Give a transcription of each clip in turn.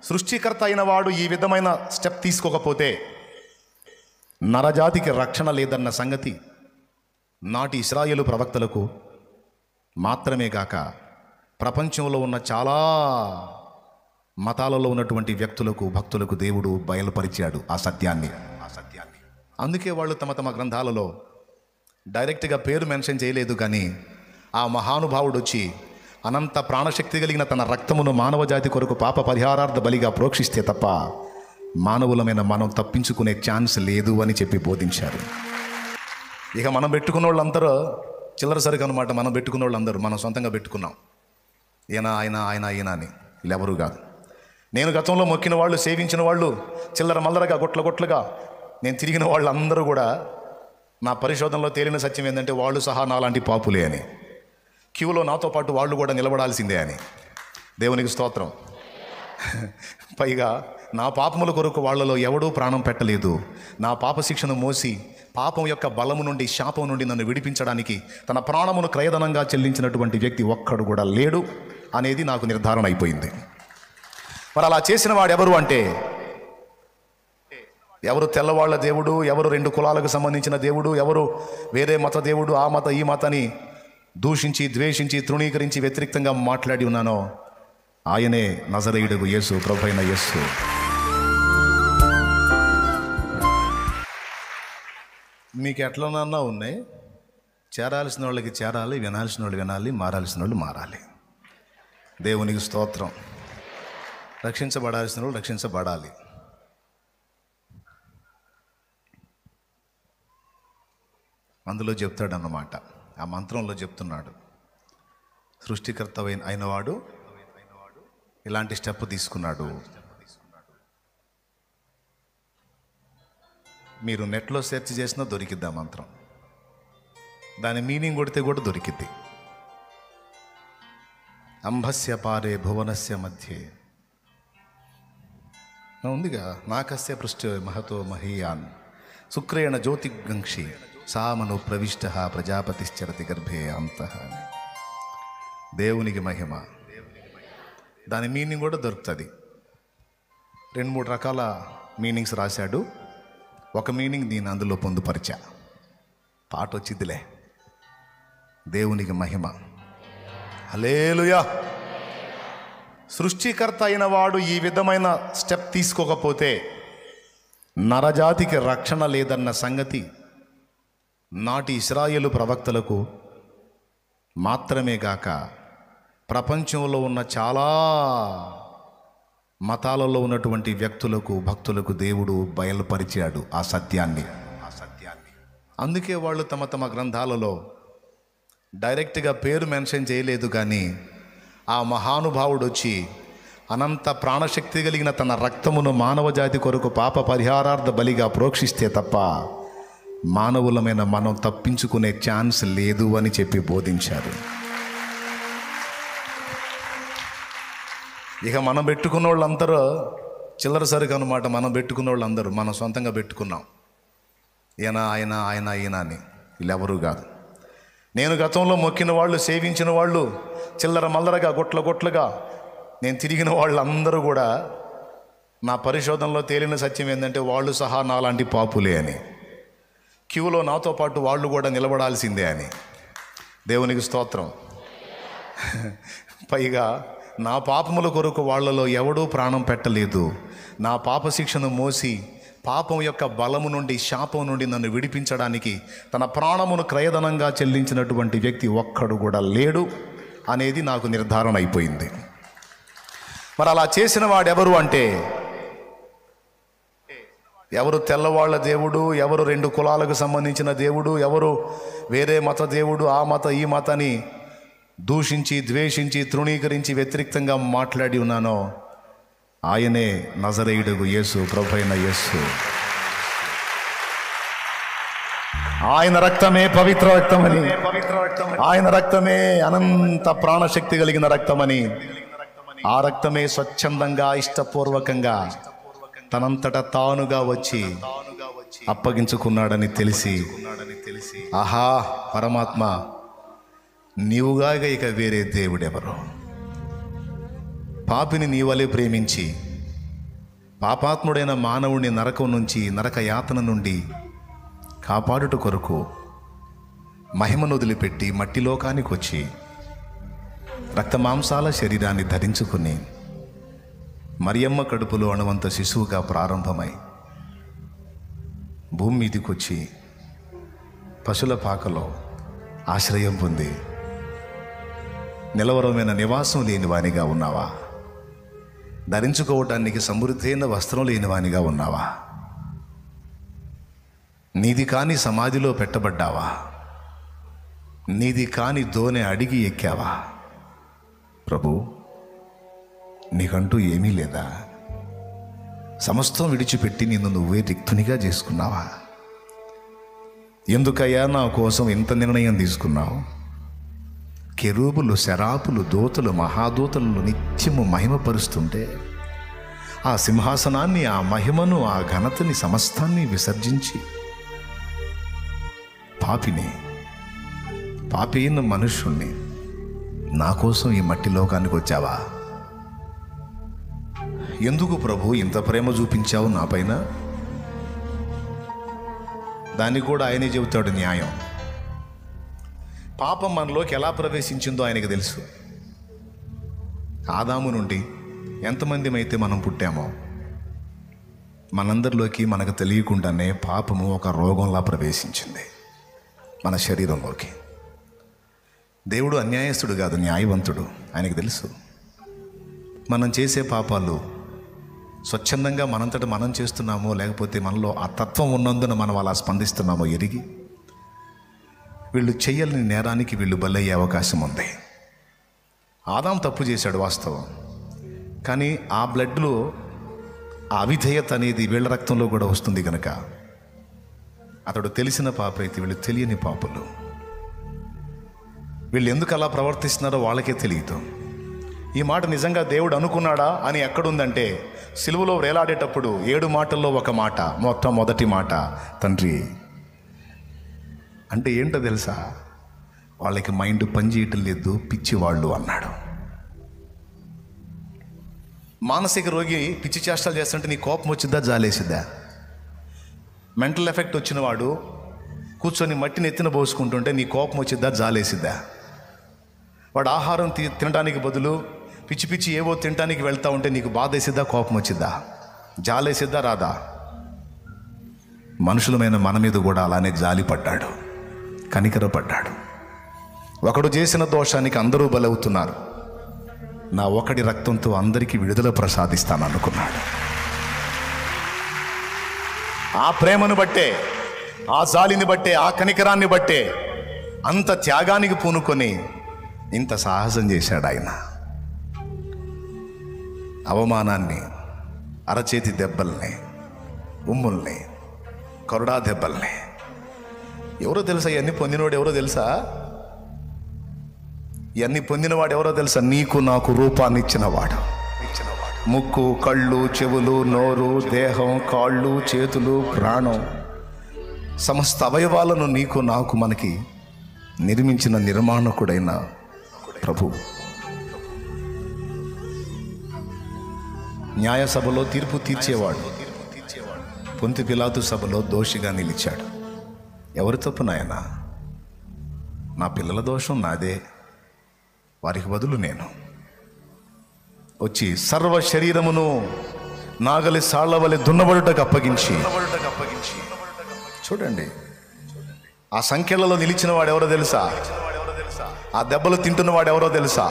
సృష్టికర్త అయిన వాడు ఈ విధమైన స్టెప్ తీసుకోకపోతే నరజాతికి రక్షణ లేదన్న సంగతి నాటి ఇశ్రాయేలు ప్రవక్తలకు మాత్రమే గాక ప్రపంచంలో ఉన్న చాలా మతాలలో ఉన్నటువంటి వ్యక్తులకు, భక్తులకు దేవుడు బయలుపరిచాడు ఆ సత్యాన్ని. అందుకే వాళ్ళు తమ తమ గ్రంథాలలో డైరెక్ట్గా పేరు మెన్షన్ చేయలేదు, కానీ ఆ మహానుభావుడు వచ్చి అనంత ప్రాణశక్తి కలిగిన తన రక్తమును మానవ జాతి కొరకు పాప పరిహారార్థ బలిగా ప్రోక్షిస్తే తప్ప మానవులమైన మనం తప్పించుకునే ఛాన్స్ లేదు అని చెప్పి బోధించారు. ఇక మనం పెట్టుకున్న వాళ్ళందరూ చిల్లర సరుకు అనమాట. మనం పెట్టుకున్న వాళ్ళందరూ మనం సొంతంగా పెట్టుకున్నాం. ఈయన ఆయన ఆయన ఈయన అని వీళ్ళెవరూ కాదు. నేను గతంలో మొక్కిన వాళ్ళు, సేవించిన వాళ్ళు, చిల్లర మల్లరగా గొట్లుగా నేను తిరిగిన వాళ్ళందరూ కూడా నా పరిశోధనలో తేలిన సత్యం ఏంటంటే వాళ్ళు సహా నాలాంటి పాపులే అని. క్యూలో నాతో పాటు వాళ్ళు కూడా నిలబడాల్సిందే అని. దేవునికి స్తోత్రం. పైగా నా పాపముల కొరకు వాళ్ళలో ఎవడూ ప్రాణం పెట్టలేదు. నా పాప శిక్షను మోసి పాపం యొక్క బలము నుండి, శాపం నుండి నన్ను విడిపించడానికి తన ప్రాణమును క్రయధనంగా చెల్లించినటువంటి వ్యక్తి ఒక్కడు కూడా లేడు అనేది నాకు నిర్ధారణ అయిపోయింది. మరి అలా చేసిన వాడు ఎవరు అంటే, ఎవరు తెల్లవాళ్ల దేవుడు, ఎవరు 2 కులాలకు సంబంధించిన దేవుడు, ఎవరు వేరే మత దేవుడు, ఆ మత ఈ మతని దూషించి, ద్వేషించి, తృణీకరించి వ్యతిరేక్తంగా మాట్లాడి ఉన్నానో ఆయనే నజరేయుడగు యేసు, ప్రభువైన యేసు. మీకు ఎట్లనన్నా ఉన్నాయి, చేరాల్సిన వాళ్ళకి చేరాలి, వినాల్సిన వాళ్ళు వినాలి, మారాల్సిన వాళ్ళు మారాలి. దేవునికి స్తోత్రం. రక్షించబడాల్సిన వాళ్ళు రక్షించబడాలి. అందులో చెప్తాడన్నమాట, ఆ మంత్రంలో చెప్తున్నాడు, సృష్టికర్త అయినవాడు ఇలాంటి స్టెప్ తీసుకున్నాడు. మీరు నెట్లో సెర్చ్ చేసినా దొరికిద్ది ఆ మంత్రం. దాని మీనింగ్ కొడితే కూడా దొరికిద్ది. అంబస్య పారే భువనస్య మధ్యే ఉందిగా, నాకస్య పృష్ఠ మహతో మహీయాన్ శుక్రేణ జ్యోతిగంక్షి సామను ప్రవిష్ట ప్రజాపతిశ్చరతి గర్భే అంతః. దేవునికి మహిమ. దాని మీనింగ్ కూడా దొరుకుతుంది. 2-3 రకాల మీనింగ్స్ రాశాడు. ఒక మీనింగ్ నేను అందులో పొందుపరిచా. పాట వచ్చిద్దిలే. దేవునికి మహిమ. హల్లెలూయా. సృష్టికర్త అయిన వాడు ఈ విధమైన స్టెప్ తీసుకోకపోతే నరజాతికి రక్షణ లేదన్న సంగతి నాటి ఇశ్రాయేలు ప్రవక్తలకు మాత్రమే గాక ప్రపంచంలో ఉన్న చాలా మతాలలో ఉన్నటువంటి వ్యక్తులకు, భక్తులకు దేవుడు బయలుపరిచాడు ఆ సత్యాన్ని. అందుకే వాళ్ళు తమ తమ గ్రంథాలలో డైరెక్ట్గా పేరు మెన్షన్ చేయలేదు, కానీ ఆ మహానుభావుడు వచ్చి అనంత ప్రాణశక్తి కలిగిన తన రక్తమును మానవ జాతి కొరకు పాప పరిహారార్థ బలిగా ప్రోక్షిస్తే తప్ప మానవులమైన మనం తప్పించుకునే ఛాన్స్ లేదు అని చెప్పి బోధించారు. ఇక మనం పెట్టుకున్న వాళ్ళందరూ చిల్లర సరుకు అనమాట. మనం పెట్టుకున్న వాళ్ళందరూ మనం సొంతంగా పెట్టుకున్నాం. ఈయన ఆయన ఆయన ఈయన అని వీళ్ళెవరూ కాదు. నేను గతంలో మొక్కిన వాళ్ళు, సేవించిన వాళ్ళు, చిల్లర మల్లరగా గొట్లుగా నేను తిరిగిన వాళ్ళందరూ కూడా నా పరిశోధనలో తేలిన సత్యం ఏంటంటే వాళ్ళు సహా నాలాంటి పాపులే అని. క్యూలో నాతో పాటు వాళ్ళు కూడా నిలబడాల్సిందే అని. దేవునికి స్తోత్రం. పైగా నా పాపముల కొరకు వాళ్ళలో ఎవడూ ప్రాణం పెట్టలేదు. నా పాప శిక్షను మోసి పాపం యొక్క బలము నుండి, శాపం నుండి నన్ను విడిపించడానికి తన ప్రాణమును క్రయధనంగా చెల్లించినటువంటి వ్యక్తి ఒక్కడు కూడా లేడు అనేది నాకు నిర్ధారణ అయిపోయింది. మరి అలా చేసిన వాడెవరు అంటే, ఎవరు తెల్లవాళ్ల దేవుడు, ఎవరు 2 కులాలకు సంబంధించిన దేవుడు, ఎవరు వేరే మత దేవుడు, ఆ మత ఈ మతని దూషించి, ద్వేషించి, తృణీకరించి వ్యతిరేక్తంగా మాట్లాడి ఉన్నానో ఆయనే నజరేయుడగు యేసు, ప్రభువైన యేసు. ఆయన రక్తమే పవిత్ర రక్తమని, ఆయన రక్తమే అనంత ప్రాణశక్తి కలిగిన రక్తమని, ఆ రక్తమే స్వచ్ఛందంగా, ఇష్టపూర్వకంగా తనంతట తానుగా వచ్చి అప్పగించుకున్నాడని తెలిసి, ఆహా పరమాత్మ, నీవుగాక ఇక వేరే దేవుడెవరు? పాపిని నీ వలె ప్రేమించి పాపాత్ముడైన మానవుని నరకం నుంచి, నరక యాతన నుండి కాపాడుట కొరకు మహిమను వదిలిపెట్టి మట్టి లోకానికి వచ్చి రక్తమాంసాల శరీరాన్ని ధరించుకుని మరియమ్మ కడుపులో అణువంత శిశువుగా ప్రారంభమై భూమి మీదకి వచ్చి పశుల పాకలో ఆశ్రయం పొంది నిలవరమైన నివాసం లేనివానిగా ఉన్నావా? ధరించుకోవటానికి సమృద్ధైన వస్త్రం లేనివానిగా ఉన్నావా? నీది కాని సమాధిలో పెట్టబడ్డావా? నీది కాని దోనె అడిగి ఎక్కావా? ప్రభు, నీకంటూ ఏమీ లేదా? సమస్తం విడిచిపెట్టి నిన్ను నువ్వే రిక్తునిగా చేసుకున్నావా? ఎందుకయ్యా నా కోసం ఇంత నిర్ణయం తీసుకున్నావు? కెరూబులు, శరాపులు, దూతలు, మహాదూతలను నిత్యము మహిమపరుస్తుంటే ఆ సింహాసనాన్ని, ఆ మహిమను, ఆ ఘనతని సమస్తాన్ని విసర్జించి పాపి అయిన మనుష్యుణ్ణి నా కోసం ఈ మట్టి లోకానికి వచ్చావా? ఎందుకు ప్రభు ఇంత ప్రేమ చూపించావు నా పైన? దాన్ని కూడా ఆయనే చెబుతాడు న్యాయం. పాపం మనలోకి ఎలా ప్రవేశించిందో ఆయనకు తెలుసు. ఆదాము నుండి ఎంతమంది అయితే మనం పుట్టామో మనందరిలోకి మనకు తెలియకుండానే పాపము ఒక రోగంలా ప్రవేశించింది మన శరీరంలోకి. దేవుడు అన్యాయస్తుడు కాదు, న్యాయవంతుడు. ఆయనకు తెలుసు మనం చేసే పాపాలు స్వచ్ఛందంగా మనంతట మనం చేస్తున్నామో, లేకపోతే మనలో ఆ తత్వం ఉన్నందున మనం అలా స్పందిస్తున్నామో ఎరిగి వీళ్ళు చెయ్యని నేరానికి వీళ్ళు బలయ్యే అవకాశం ఉంది. ఆదాం తప్పు చేశాడు వాస్తవం, కానీ ఆ బ్లడ్లో ఆ అవిధేయత అనేది వీళ్ళ రక్తంలో కూడా వస్తుంది కనుక అతడు తెలిసిన పాపైతే వీళ్ళు తెలియని పాపులు. వీళ్ళు ఎందుకు అలా ప్రవర్తిస్తున్నారో వాళ్ళకే తెలియదు. ఈ మాట నిజంగా దేవుడు అనుకున్నాడా అని ఎక్కడుందంటే, సిలువలో వేలాడేటప్పుడు 7 మాటల్లో ఒక మాట, మొదటి మాట తండ్రి అంటే ఏంటో తెలుసా? వాళ్ళకి మైండ్ పనిచేయటం లేదు, పిచ్చివాళ్ళు అన్నాడు. మానసిక రోగి పిచ్చి చేష్టలు చేస్తుంటే నీ కోపం వచ్చిద్దా, జాలేసిద్దా? మెంటల్ ఎఫెక్ట్ వచ్చిన వాడు కూర్చొని మట్టిని ఎత్తిన పోసుకుంటుంటే నీ కోపం వచ్చిద్దా, జాలేసిద్దా? వాడు ఆహారం తినడానికి బదులు పిచ్చి పిచ్చి ఏవో తినడానికి వెళ్తా ఉంటే నీకు బాధ వేసిద్దా, కోపం వచ్చిద్దా, జాలేసిద్దా, రాదా? మనుషులమైన మన మీద కూడా అలానే జాలి పడ్డాడు, కనికరపడ్డాడు. ఒకడు చేసిన దోషానికి అందరూ బలవుతున్నారు, నా ఒకడి రక్తంతో అందరికీ విడుదల ప్రసాదిస్తాననుకున్నాడు. ఆ ప్రేమను బట్టే, ఆ జాలిని బట్టే, ఆ కనికరాన్ని బట్టే అంత త్యాగానికి పూనుకొని ఇంత సాహసం చేశాడు ఆయన. అవమానాన్ని, అరచేతి దెబ్బల్ని, ఉమ్ముల్ని, కొరడా దెబ్బల్ని, ఎవరో తెలుసా? ఇవన్నీ పొందినవాడు ఎవరో తెలుసా? ఇవన్నీ పొందినవాడు ఎవరో తెలుసా? నీకు నాకు రూపాన్ని ఇచ్చినవాడు. ముక్కు, కళ్ళు, చెవులు, నోరు, దేహం, కాళ్ళు, చేతులు, ప్రాణం, సమస్త అవయవాలను నీకు నాకు మనకి నిర్మించిన నిర్మాణకుడైన ప్రభు. న్యాయ సభలో తీర్పు తీర్చేవాడు. పొంతి పిలాతు సభలో దోషిగా నిలిచాడు. ఎవరి తప్పు నాయనా? నా పిల్లల దోషం నాదే, వారికి బదులు నేను వచ్చి సర్వ శరీరమును నాగలి సాళ్ల వలె దున్నబడుటకు అప్పగించి, చూడండి ఆ సంఖ్యలలో నిలిచిన వాడు ఎవరో తెలుసా? ఆ దెబ్బలు తింటున్న వాడు ఎవరో తెలుసా?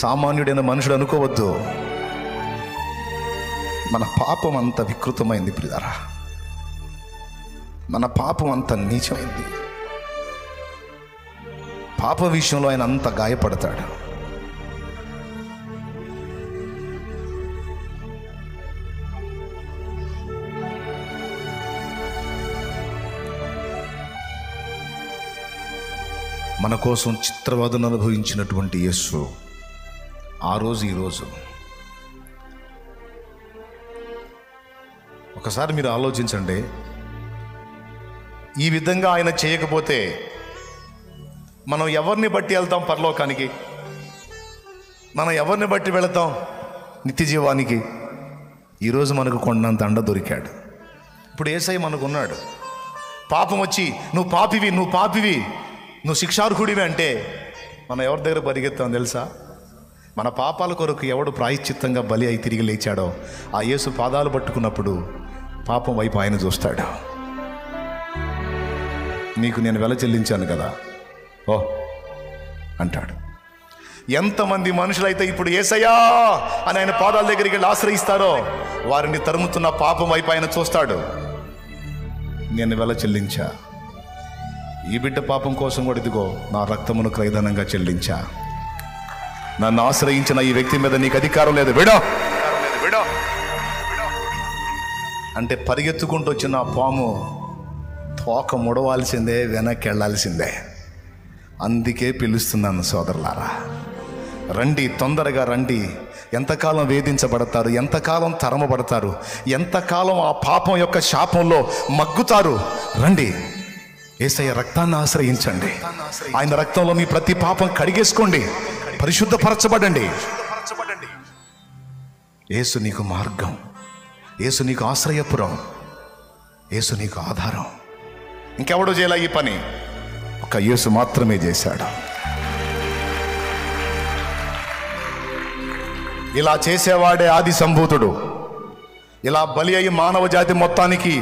సామాన్యుడైన మనుషుడు అనుకోవద్దు. మన పాపం అంత వికృతమైంది ప్రియులారా, మన పాపం అంత నీచమైంది. పాప విషయంలో ఆయన అంత గాయపడతాడు. మన కోసం చిత్రవదను అనుభవించినటువంటి యేసు ఆ రోజు ఈరోజు ఒకసారి మీరు ఆలోచించండి. ఈ విధంగా ఆయన చేయకపోతే మనం ఎవరిని బట్టి వెళ్తాం పరలోకానికి? మనం ఎవరిని బట్టి వెళతాం నిత్య జీవానికి? ఈరోజు మనకు కొండంత అండ దొరికాడు. ఇప్పుడు యేసయ్య మనకున్నాడు. పాపం వచ్చి నువ్వు పాపివి, నువ్వు పాపివి, నువ్వు శిక్షార్హుడివి అంటే మనం ఎవరి దగ్గర పరిగెత్తాం తెలుసా? మన పాపాల కొరకు ఎవడు ప్రాయశ్చిత్తంగా బలి అయి తిరిగి లేచాడో ఆ యేసు పాదాలు పట్టుకున్నప్పుడు పాపం వైపు ఆయన చూస్తాడు. నీకు నేను వెల చెల్లించాను కదా ఓ అంటాడు. ఎంతమంది మనుషులైతే ఇప్పుడు యేసయ్యా అని ఆయన పాదాల దగ్గరికి వెళ్ళి ఆశ్రయిస్తారో వారిని తరుముతున్న పాపం వైపు ఆయన చూస్తాడు. నేను వెల చెల్లించా, ఈ బిడ్డ పాపం కోసం కూడా ఇదిగో నా రక్తమును క్రయధనంగా చెల్లించా. నన్ను ఆశ్రయించిన ఈ వ్యక్తి మీద నీకు అధికారం లేదు, విడో అంటే పరిగెత్తుకుంటూ వచ్చిన పాము తోక ముడవాల్సిందే, వెనక్కి వెళ్ళాల్సిందే. అందుకే పిలుస్తున్నాను సోదరులారా, రండి, తొందరగా రండి. ఎంతకాలం వేధించబడతారు, ఎంతకాలం తరమబడతారు, ఎంతకాలం ఆ పాపం యొక్క శాపంలో మగ్గుతారు? రండి, యేసయ్య రక్తాన్ని ఆశ్రయించండి. ఆయన రక్తంలో మీ ప్రతి పాపం కడిగేసుకోండి, పరిశుద్ధపరచబడండి. యేసు నీకు మార్గం, యేసు నీకు ఆశ్రయపురం, యేసు నీకు ఆధారం. ఇంకెవడో చేయలే ఈ పని, ఒక యేసు మాత్రమే చేశాడు. ఇలా చేసేవాడే ఆది సంభూతుడు. ఇలా బలి అయి మానవ జాతి మొత్తానికి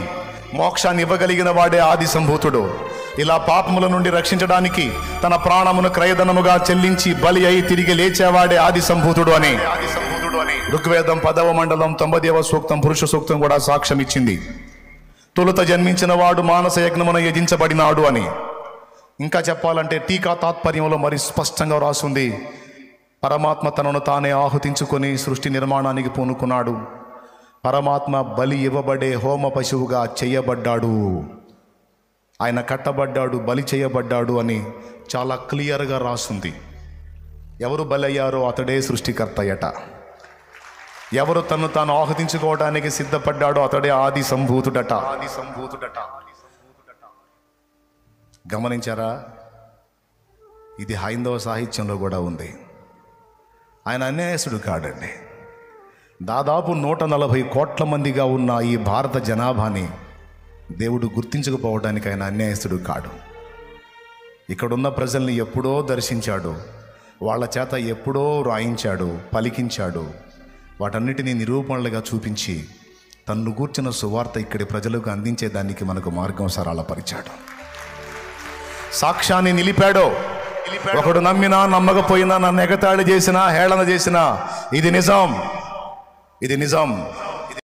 మోక్షాన్ని ఇవ్వగలిగిన వాడే ఆది సంభూతుడు. ఇలా పాపముల నుండి రక్షించడానికి తన ప్రాణమును క్రయధనముగా చెల్లించి బలి అయి తిరిగి లేచేవాడే ఆది సంభూతుడు అని ఋగ్వేదం 10వ మండలం 90వ సూక్తం పురుష సూక్తం కూడా సాక్ష్యం ఇచ్చింది. తొలుత జన్మించిన వాడు మానస యజ్ఞమున యజించబడినాడు అని. ఇంకా చెప్పాలంటే టీకా తాత్పర్యంలో మరి స్పష్టంగా రాసుంది, పరమాత్మ తనను తానే ఆహుతించుకొని సృష్టి నిర్మాణానికి పూనుకున్నాడు. పరమాత్మ బలి ఇవ్వబడే హోమ పశువుగా చేయబడ్డాడు, ఆయన కట్టబడ్డాడు, బలి చేయబడ్డాడు అని చాలా క్లియర్గా రాసుంది. ఎవరు బలి అయ్యారో అతడే సృష్టికర్తయట. ఎవరు తను తాను ఆహుతించుకోవడానికి సిద్ధపడ్డాడో అతడే ఆది సంభూతుడట. గమనించారా? ఇది హైందవ సాహిత్యంలో కూడా ఉంది. ఆయన అన్యాయస్తుడు కాడండి. దాదాపు 140 కోట్ల మందిగా ఉన్న ఈ భారత జనాభాని దేవుడు గుర్తించకపోవడానికి ఆయన అన్యాయస్తుడు కాడు. ఇక్కడున్న ప్రజల్ని ఎప్పుడో దర్శించాడు, వాళ్ళ చేత ఎప్పుడో రాయించాడు, పలికించాడు. వాటన్నిటినీ నిరూపణలుగా చూపించి తన్ను గూర్చిన సువార్త ఇక్కడి ప్రజలకు అందించేదానికి మనకు మార్గం సరళపరిచాడు, సాక్ష్యాన్ని నిలిపాడో. ఒకడు నమ్మినా నమ్మకపోయినా, నన్ను ఎగతాళి చేసినా హేళన చేసినా ఇది నిజం, ఇది నిజం.